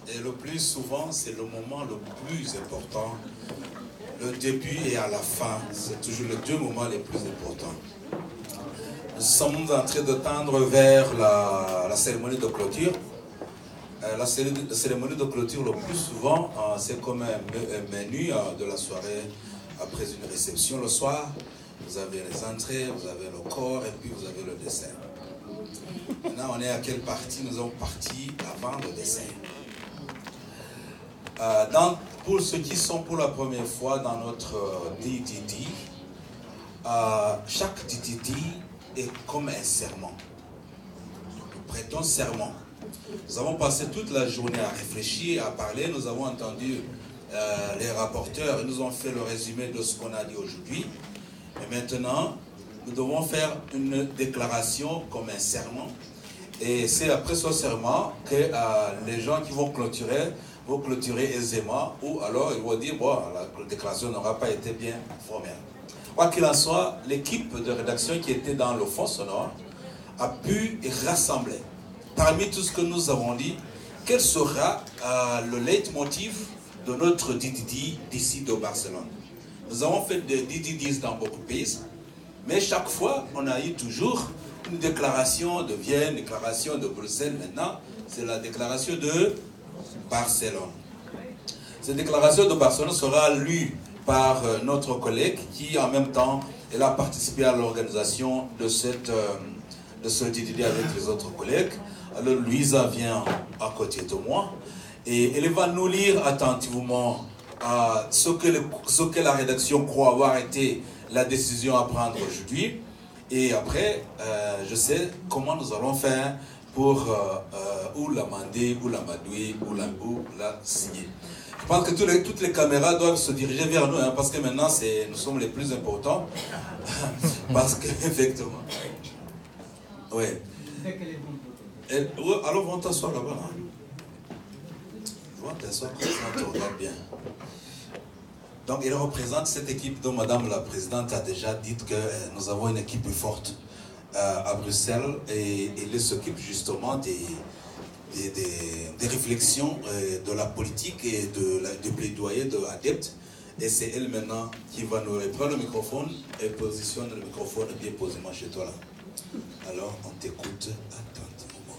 Et le plus souvent, c'est le moment le plus important. Le début et à la fin, c'est toujours les deux moments les plus importants. Nous sommes en train de tendre vers la cérémonie de clôture. La cérémonie de clôture, le plus souvent, c'est comme un menu de la soirée après une réception. Le soir, vous avez les entrées, vous avez le corps et puis vous avez le dessert. Maintenant, on est à quelle partie? Nous sommes partis avant le dessert. Pour ceux qui sont pour la première fois dans notre DDD, chaque DDD est comme un serment. Nous prêtons serment. Nous avons passé toute la journée à réfléchir, à parler. Nous avons entendu les rapporteurs et nous ont fait le résumé de ce qu'on a dit aujourd'hui. Et maintenant, nous devons faire une déclaration comme un serment. Et c'est après ce serment que les gens qui vont clôturer aisément, ou alors ils vont dire, bon, la déclaration n'aura pas été bien formelle. Quoi qu'il en soit, l'équipe de rédaction qui était dans le fond sonore a pu rassembler, parmi tout ce que nous avons dit, quel sera le leitmotiv de notre DDD d'ici de Barcelone. Nous avons fait des DDDs dans beaucoup de pays, mais chaque fois, on a eu toujours une déclaration de Vienne, une déclaration de Bruxelles. Maintenant, c'est la déclaration de Barcelone. Cette déclaration de Barcelone sera lue par notre collègue qui, en même temps, elle a participé à l'organisation de ce DDD avec les autres collègues. Alors, Louisa vient à côté de moi et elle va nous lire attentivement ce que la rédaction croit avoir été la décision à prendre aujourd'hui. Et après, je sais comment nous allons faire pour ou l'amender, ou l'amadouer, ou la signer. Je pense que toutes les caméras doivent se diriger vers nous, hein, parce que maintenant, nous sommes les plus importants. Parce que, effectivement. Oui. Alors, vont t'asseoir là-bas. Hein. Vont t'asseoir comme ça, tu regardes bien. Donc, il représente cette équipe dont Madame la Présidente a déjà dit que nous avons une équipe forte à Bruxelles et elle s'occupe justement des réflexions de la politique et du plaidoyer de l'adepte. Et c'est elle maintenant qui va nous prendre le microphone et positionne le microphone bien posément chez toi là. Alors, on t'écoute attentivement.